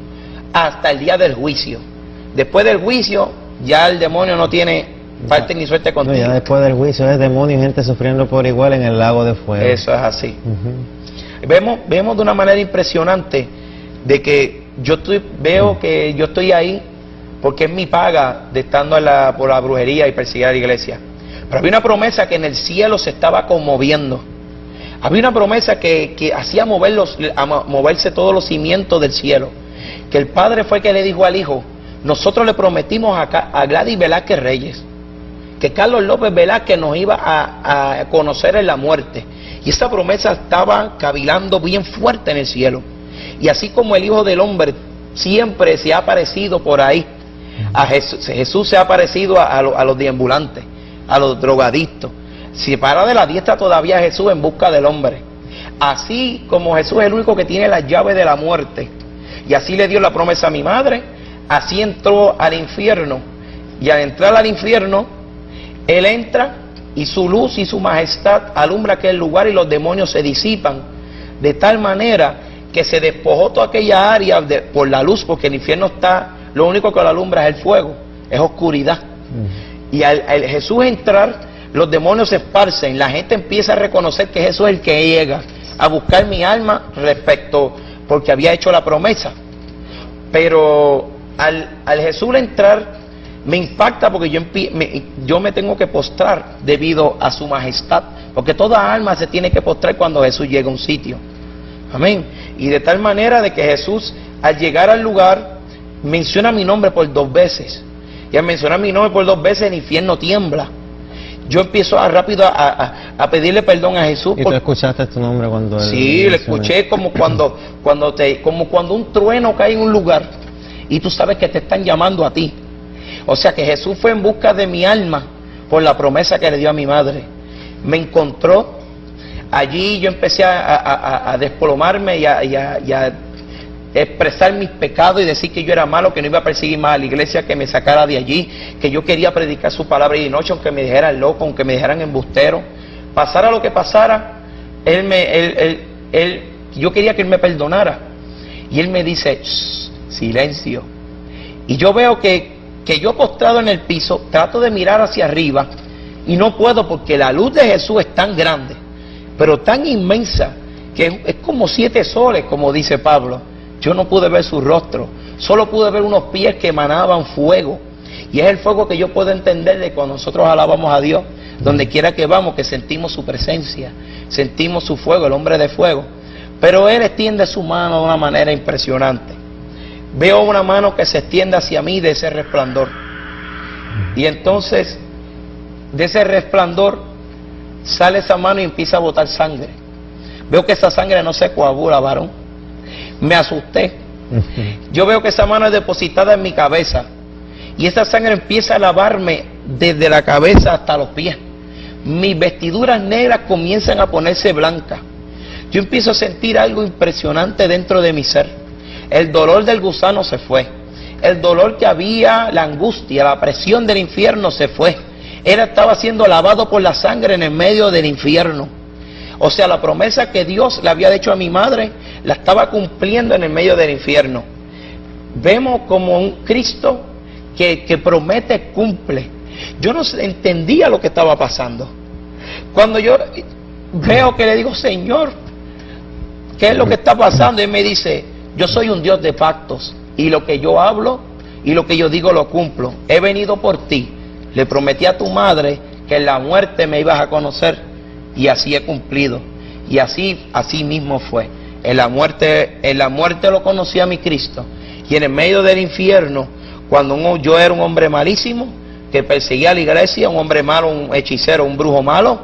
Speaker 3: hasta el día del juicio. Después del juicio ya el demonio no tiene parte ni suerte contigo.
Speaker 1: No, ya después del juicio es demonio y gente sufriendo por igual en el lago de fuego.
Speaker 3: Eso es así. Vemos de una manera impresionante de que veo que yo estoy ahí porque es mi paga de estando por la brujería y perseguir a la iglesia. Pero había una promesa que en el cielo se estaba conmoviendo. Había una promesa que hacía moverse todos los cimientos del cielo. Que el Padre fue que le dijo al Hijo: nosotros le prometimos a Gladys Velázquez Reyes que Carlos López Velázquez nos iba a conocer en la muerte. Y esa promesa estaba cavilando bien fuerte en el cielo. Y así como el Hijo del Hombre siempre se ha aparecido por ahí, Jesús se ha aparecido a los deambulantes, a los drogadictos. Se para de la diestra todavía Jesús en busca del hombre. Así como Jesús es el único que tiene las llaves de la muerte, y así le dio la promesa a mi madre, así entró al infierno. Y al entrar al infierno, Él entra y su luz y su majestad alumbra aquel lugar y los demonios se disipan, de tal manera que se despojó toda aquella área por la luz, porque el infierno lo único que lo alumbra es el fuego, es oscuridad. Y al Jesús entrar, los demonios se esparcen, la gente empieza a reconocer que Jesús es el que llega a buscar mi alma porque había hecho la promesa. Pero al Jesús entrar, me impacta porque yo me tengo que postrar debido a su majestad, porque toda alma se tiene que postrar cuando Jesús llega a un sitio. Amén. Y de tal manera de que Jesús, al llegar al lugar, menciona mi nombre por 2 veces. Y al mencionar mi nombre por 2 veces, el infierno tiembla. Yo empiezo rápido a pedirle perdón a Jesús.
Speaker 1: ¿Y tú escuchaste tu nombre cuando él?
Speaker 3: Sí, lo escuché como cuando un trueno cae en un lugar y tú sabes que te están llamando a ti. O sea que Jesús fue en busca de mi alma por la promesa que le dio a mi madre. Me encontró. Allí yo empecé a desplomarme y a expresar mis pecados y decir que yo era malo, que no iba a perseguir más a la iglesia, que me sacara de allí, que yo quería predicar su palabra y de noche, aunque me dijeran loco, aunque me dijeran embustero, pasara lo que pasara, yo quería que él me perdonara. Y él me dice: silencio. Y yo veo que yo postrado en el piso trato de mirar hacia arriba y no puedo porque la luz de Jesús es tan grande, pero tan inmensa, que es como 7 soles, como dice Pablo. Yo no pude ver su rostro, solo pude ver unos pies que emanaban fuego, y es el fuego que yo puedo entender de cuando nosotros alabamos a Dios, donde quiera que vamos, que sentimos su presencia, sentimos su fuego, el hombre de fuego. Pero Él extiende su mano de una manera impresionante. Veo una mano que se extiende hacia mí de ese resplandor, y entonces de ese resplandor sale esa mano y empieza a botar sangre. Veo que esa sangre no se coagula, varón. Me asusté. Yo veo que esa mano es depositada en mi cabeza, y esa sangre empieza a lavarme desde la cabeza hasta los pies. Mis vestiduras negras comienzan a ponerse blancas. Yo empiezo a sentir algo impresionante dentro de mi ser. El dolor del gusano se fue. El dolor que había, la angustia, la presión del infierno se fue. Él estaba siendo lavado por la sangre en el medio del infierno. O sea, la promesa que Dios le había hecho a mi madre, la estaba cumpliendo en el medio del infierno. Vemos como un Cristo que promete, cumple. Yo no entendía lo que estaba pasando. Cuando yo veo que le digo, Señor, ¿qué es lo que está pasando? Y Él me dice, yo soy un Dios de pactos, y lo que yo hablo y lo que yo digo lo cumplo. He venido por ti. Le prometí a tu madre que en la muerte me ibas a conocer, y así he cumplido. Y así mismo fue. En la muerte lo conocí a mi Cristo, y en el medio del infierno, cuando yo era un hombre malísimo que perseguía a la iglesia, un hombre malo, un hechicero, un brujo malo,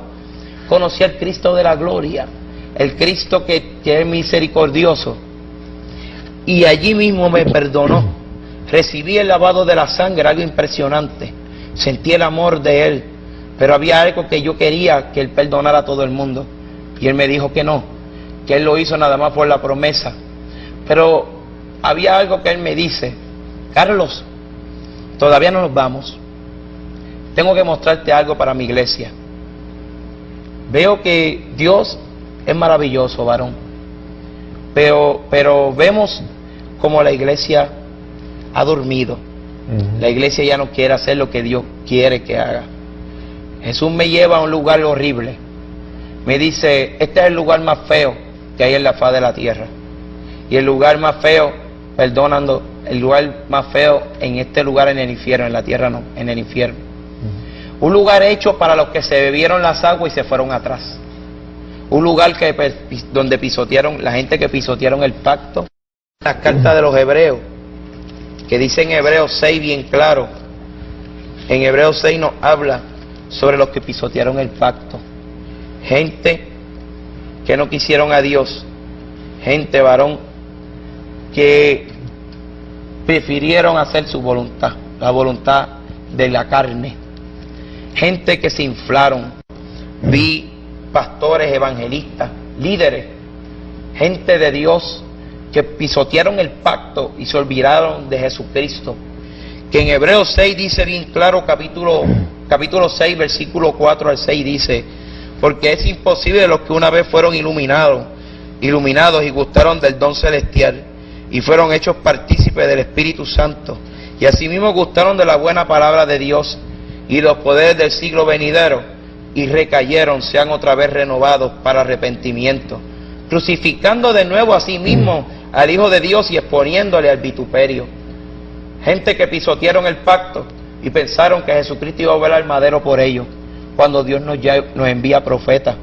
Speaker 3: conocí al Cristo de la gloria, el Cristo que es misericordioso, y allí mismo me perdonó. Recibí el lavado de la sangre, algo impresionante. Sentí el amor de Él, pero había algo que yo quería, que Él perdonara a todo el mundo, y Él me dijo que no, que Él lo hizo nada más por la promesa. Pero había algo que Él me dice, Carlos, todavía no nos vamos, tengo que mostrarte algo para mi iglesia. Veo que Dios es maravilloso, varón, pero vemos como la iglesia ha dormido. La iglesia ya no quiere hacer lo que Dios quiere que haga. Jesús me lleva a un lugar horrible. Me dice, este es el lugar más feo que hay en la faz de la tierra. Y el lugar más feo, perdonando, el lugar más feo en este lugar en el infierno, en la tierra no, en el infierno. Un lugar hecho para los que se bebieron las aguas y se fueron atrás. Un lugar donde pisotearon, la gente que pisotearon el pacto. Las cartas de los hebreos, que dice en Hebreos 6 bien claro. En Hebreos 6 nos habla sobre los que pisotearon el pacto. Gente que no quisieron a Dios. Gente, varón, que prefirieron hacer su voluntad, la voluntad de la carne. Gente que se inflaron. Vi pastores, evangelistas, líderes, gente de Dios que pisotearon el pacto y se olvidaron de Jesucristo. Que en Hebreos 6 dice bien claro, capítulo 6, versículo 4 al 6 dice, porque es imposible de los que una vez fueron iluminados y gustaron del don celestial y fueron hechos partícipes del Espíritu Santo, y asimismo gustaron de la buena palabra de Dios y los poderes del siglo venidero, y recayeron, sean otra vez renovados para arrepentimiento, crucificando de nuevo a sí mismo al Hijo de Dios y exponiéndole al vituperio. Gente que pisotearon el pacto y pensaron que Jesucristo iba a volver al madero por ellos, cuando Dios nos envía profetas.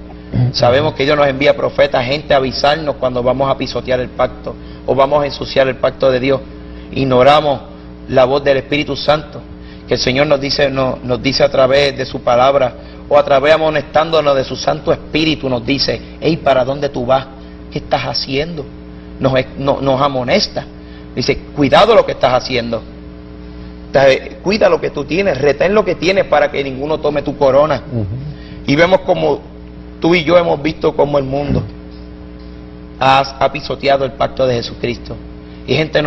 Speaker 3: Sabemos que Dios nos envía profetas, gente a avisarnos cuando vamos a pisotear el pacto o vamos a ensuciar el pacto de Dios. Ignoramos la voz del Espíritu Santo, que el Señor nos dice a través de su palabra, o a través amonestándonos de su Santo Espíritu, nos dice, hey, ¿para dónde tú vas? ¿Qué estás haciendo? Nos amonesta. Dice, cuidado lo que estás haciendo. Cuida lo que tú tienes, retén lo que tienes para que ninguno tome tu corona. Y vemos como tú y yo hemos visto como el mundo ha pisoteado el pacto de Jesucristo. Y gente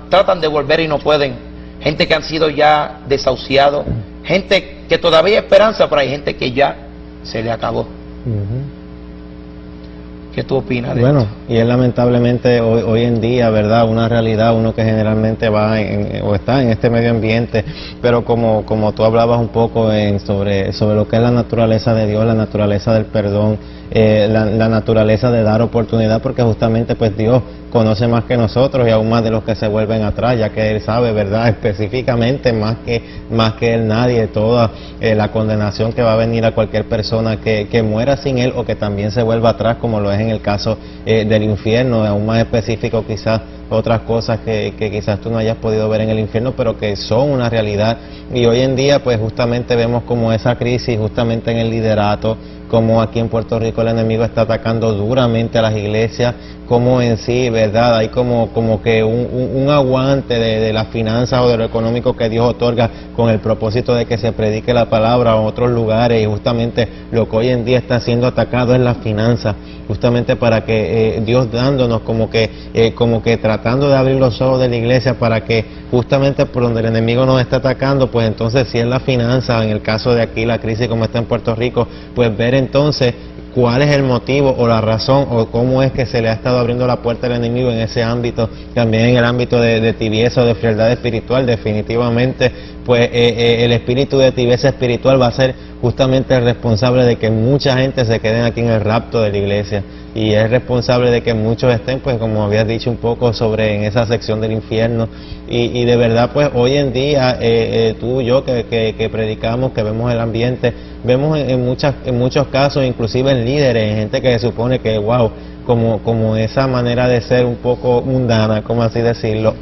Speaker 3: tratan de volver y no pueden. Gente que han sido ya desahuciados. Gente que todavía hay esperanza, pero hay gente que ya se le acabó.
Speaker 2: ¿Qué tú opinas de
Speaker 1: Bueno,
Speaker 2: esto?
Speaker 1: y es lamentablemente hoy en día, ¿verdad? Una realidad, uno que generalmente va o está en este medio ambiente, pero como tú hablabas un poco sobre lo que es la naturaleza de Dios, la naturaleza del perdón, la naturaleza de dar oportunidad, porque justamente pues Dios conoce más que nosotros y aún más de los que se vuelven atrás, ya que Él sabe, ¿verdad? Específicamente más que Él nadie, toda la condenación que va a venir a cualquier persona que muera sin Él o que también se vuelva atrás, como lo es en el caso del infierno, aún más específico quizás otras cosas que quizás tú no hayas podido ver en el infierno, pero que son una realidad. Y hoy en día pues justamente vemos como esa crisis justamente en el liderato, como aquí en Puerto Rico el enemigo está atacando duramente a las iglesias, como en sí, ¿verdad? Hay como que un aguante de las finanzas o de lo económico que Dios otorga con el propósito de que se predique la palabra a otros lugares, y justamente lo que hoy en día está siendo atacado es las finanzas, justamente para que Dios dándonos como que tratando de abrir los ojos de la iglesia para que justamente por donde el enemigo nos está atacando, pues entonces si es la finanza, en el caso de aquí la crisis como está en Puerto Rico, pues ver entonces cuál es el motivo o la razón o cómo es que se le ha estado abriendo la puerta al enemigo en ese ámbito, también en el ámbito de tibieza o de frialdad espiritual. Definitivamente pues el espíritu de tibieza espiritual va a ser justamente el responsable de que mucha gente se quede aquí en el rapto de la iglesia, y es responsable de que muchos estén, pues como habías dicho un poco, en esa sección del infierno, y de verdad pues hoy en día tú y yo que predicamos, que vemos el ambiente, vemos en muchos casos, inclusive en líderes, en gente que se supone que wow, como esa manera de ser un poco mundana, como así decirlo,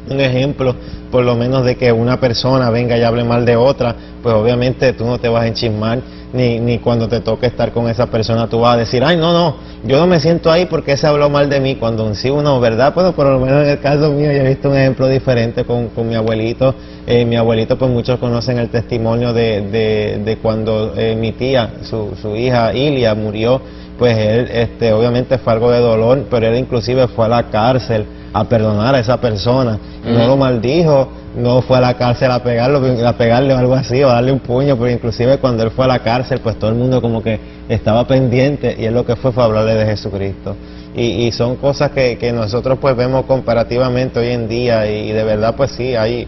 Speaker 1: un ejemplo por lo menos de que una persona venga y hable mal de otra, pues obviamente tú no te vas a enchismar, ni cuando te toque estar con esa persona tú vas a decir, ay no, yo no me siento ahí porque se habló mal de mí, cuando en sí uno, ¿verdad? Pues por lo menos en el caso mío yo he visto un ejemplo diferente con mi abuelito. Mi abuelito, pues muchos conocen el testimonio de cuando mi tía, su hija Ilia murió, pues él obviamente fue algo de dolor, pero él inclusive fue a la cárcel a perdonar a esa persona, no lo maldijo, no fue a la cárcel a pegarle o algo así, o darle un puño, pero inclusive cuando él fue a la cárcel, pues todo el mundo como que estaba pendiente, y él lo que fue hablarle de Jesucristo. Y son cosas que nosotros pues vemos comparativamente hoy en día, y de verdad pues sí, hay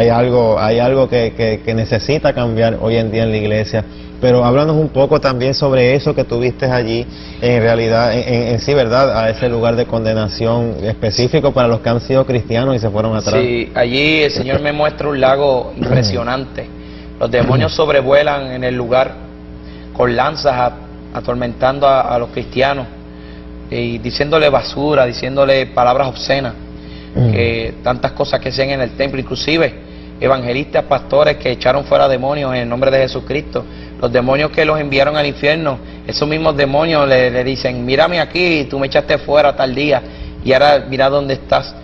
Speaker 1: algo que necesita cambiar hoy en día en la iglesia. Pero háblanos un poco también sobre eso que tuviste allí, en realidad, en sí, ¿verdad? A ese lugar de condenación específico para los que han sido cristianos y se fueron atrás.
Speaker 2: Sí, allí el Señor me muestra un lago impresionante. Los demonios sobrevuelan en el lugar con lanzas atormentando a los cristianos y diciéndole basura, diciéndole palabras obscenas, tantas cosas que hacen en el templo, inclusive evangelistas, pastores que echaron fuera demonios en el nombre de Jesucristo. Los demonios que los enviaron al infierno, esos mismos demonios le dicen, mírame aquí, tú me echaste fuera tal día y ahora mira dónde estás.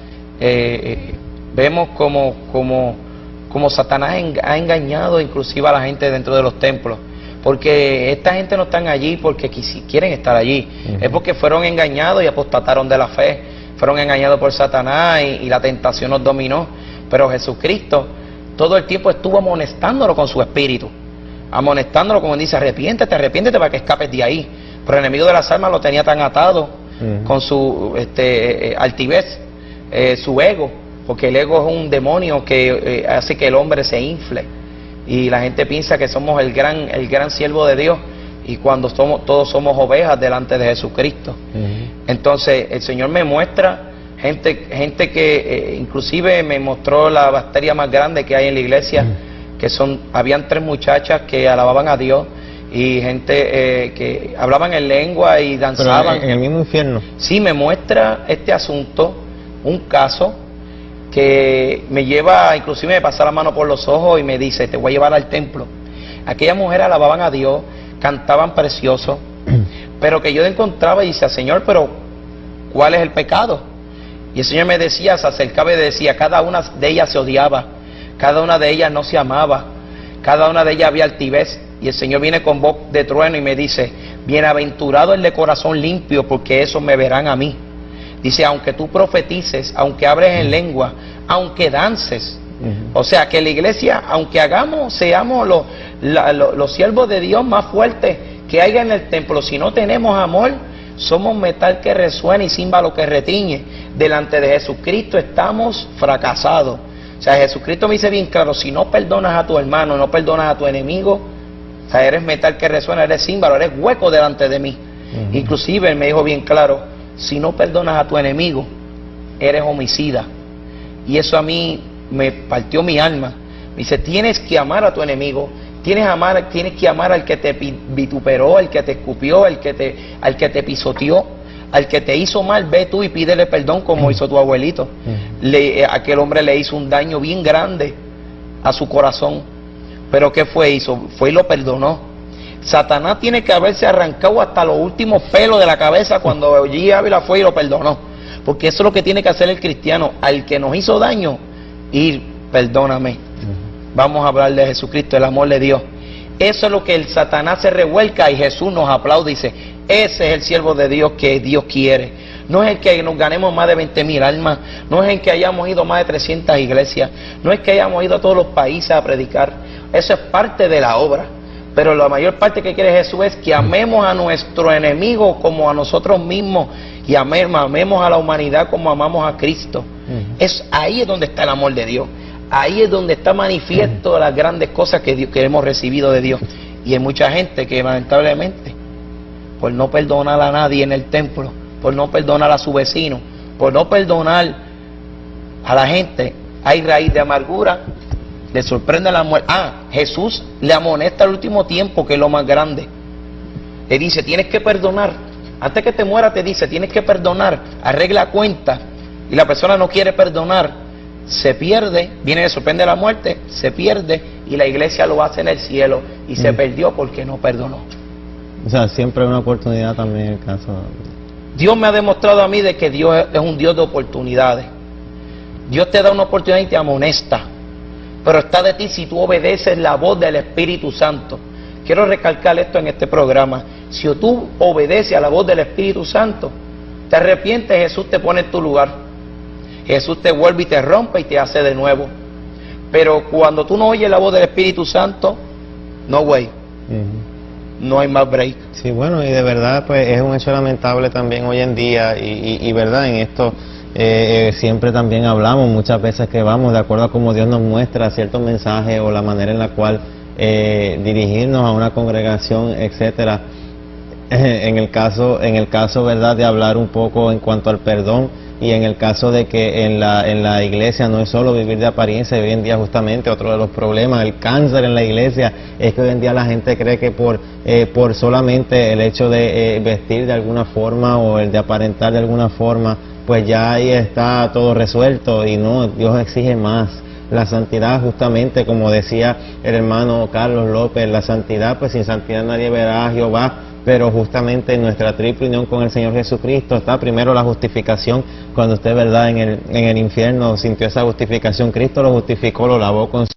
Speaker 2: Vemos como Satanás ha engañado inclusive a la gente dentro de los templos, porque esta gente no están allí porque quieren estar allí, es porque fueron engañados y apostataron de la fe, fueron engañados por Satanás y la tentación los dominó. Pero Jesucristo todo el tiempo estuvo amonestándolo con su espíritu, amonestándolo como dice, arrepiéntete para que escapes de ahí. Pero el enemigo de las almas lo tenía tan atado con su altivez, su ego, porque el ego es un demonio que hace que el hombre se infle, y la gente piensa que somos el gran siervo de Dios, y cuando todos somos ovejas delante de Jesucristo. Entonces el Señor me muestra gente que inclusive me mostró la bacteria más grande que hay en la iglesia, que habían 3 muchachas que alababan a Dios, y gente que hablaban en lengua y danzaban.
Speaker 1: Pero en el mismo infierno.
Speaker 2: Sí, me muestra este asunto, un caso que me lleva, inclusive me pasa la mano por los ojos y me dice, te voy a llevar al templo. Aquellas mujeres alababan a Dios, cantaban precioso, pero que yo encontraba y decía, Señor, pero ¿cuál es el pecado? Y el Señor me decía, se acercaba y decía, cada una de ellas se odiaba, cada una de ellas no se amaba, cada una de ellas había altivez. Y el Señor viene con voz de trueno y me dice, bienaventurado el de corazón limpio, porque esos me verán a mí. Dice, aunque tú profetices, aunque hables en lengua, aunque dances. O sea, que la iglesia, aunque seamos los siervos de Dios más fuertes que haya en el templo, si no tenemos amor,
Speaker 3: somos metal que resuena y címbalo que retiñe. Delante de Jesucristo estamos fracasados. O sea, Jesucristo me dice bien claro, si no perdonas a tu hermano, no perdonas a tu enemigo, o sea, eres metal que resuena, eres címbalo, eres hueco delante de mí. Inclusive él me dijo bien claro, si no perdonas a tu enemigo, eres homicida. Y eso a mí me partió mi alma. Me dice, tienes que amar a tu enemigo, tienes que amar al que te vituperó, al que te escupió, al que te pisoteó, al que te hizo mal. Ve tú y pídele perdón como hizo tu abuelito. Aquel hombre le hizo un daño bien grande a su corazón. Pero ¿qué fue? Fue y lo perdonó. Satanás tiene que haberse arrancado hasta los últimos pelos de la cabeza cuando G. Ávila fue y lo perdonó. Porque eso es lo que tiene que hacer el cristiano. Al que nos hizo daño, ir, perdóname. Vamos a hablar de Jesucristo, el amor de Dios. Eso es lo que el Satanás se revuelca y Jesús nos aplaude y dice, ese es el siervo de Dios que Dios quiere. No es el que nos ganemos más de 20,000 almas, no es el que hayamos ido a más de 300 iglesias, no es que hayamos ido a todos los países a predicar. Eso es parte de la obra. Pero la mayor parte que quiere Jesús es que amemos a nuestro enemigo como a nosotros mismos y amemos a la humanidad como amamos a Cristo. Ahí es donde está el amor de Dios. Ahí es donde está manifiesto las grandes cosas que hemos recibido de Dios. Y hay mucha gente que lamentablemente, por no perdonar a nadie en el templo, por no perdonar a su vecino, por no perdonar a la gente, hay raíz de amargura. Le sorprende la muerte. Jesús le amonesta al último tiempo, que es lo más grande. Le dice, tienes que perdonar. Antes que te muera te dice, tienes que perdonar. Arregla cuenta. Y la persona no quiere perdonar. Se pierde. Viene, le sorprende la muerte. Se pierde. Y la iglesia lo hace en el cielo. Y se perdió porque no perdonó.
Speaker 1: O sea, siempre hay una oportunidad también en el caso.
Speaker 3: Dios me ha demostrado a mí de que Dios es un Dios de oportunidades. Dios te da una oportunidad y te amonesta. Pero está de ti si tú obedeces la voz del Espíritu Santo. Quiero recalcar esto en este programa. Si tú obedeces a la voz del Espíritu Santo, te arrepientes, Jesús te pone en tu lugar. Jesús te vuelve y te rompe y te hace de nuevo. Pero cuando tú no oyes la voz del Espíritu Santo, no way. No hay más break.
Speaker 1: Sí, bueno, y de verdad pues es un hecho lamentable también hoy en día y verdad en esto. Siempre también hablamos muchas veces que vamos de acuerdo a cómo Dios nos muestra ciertos mensajes o la manera en la cual dirigirnos a una congregación, etcétera. En el caso verdad de hablar un poco en cuanto al perdón y en el caso de que en la iglesia no es solo vivir de apariencia. Hoy en día justamente otro de los problemas, el cáncer en la iglesia, es que hoy en día la gente cree que por solamente el hecho de vestir de alguna forma o el de aparentar de alguna forma, pues ya ahí está todo resuelto. Y no, Dios exige más. La santidad, justamente como decía el hermano Carlos López, la santidad, pues sin santidad nadie verá a Jehová. Pero justamente en nuestra triple unión con el Señor Jesucristo está primero la justificación. Cuando usted, verdad, en el infierno sintió esa justificación, Cristo lo justificó, lo lavó con su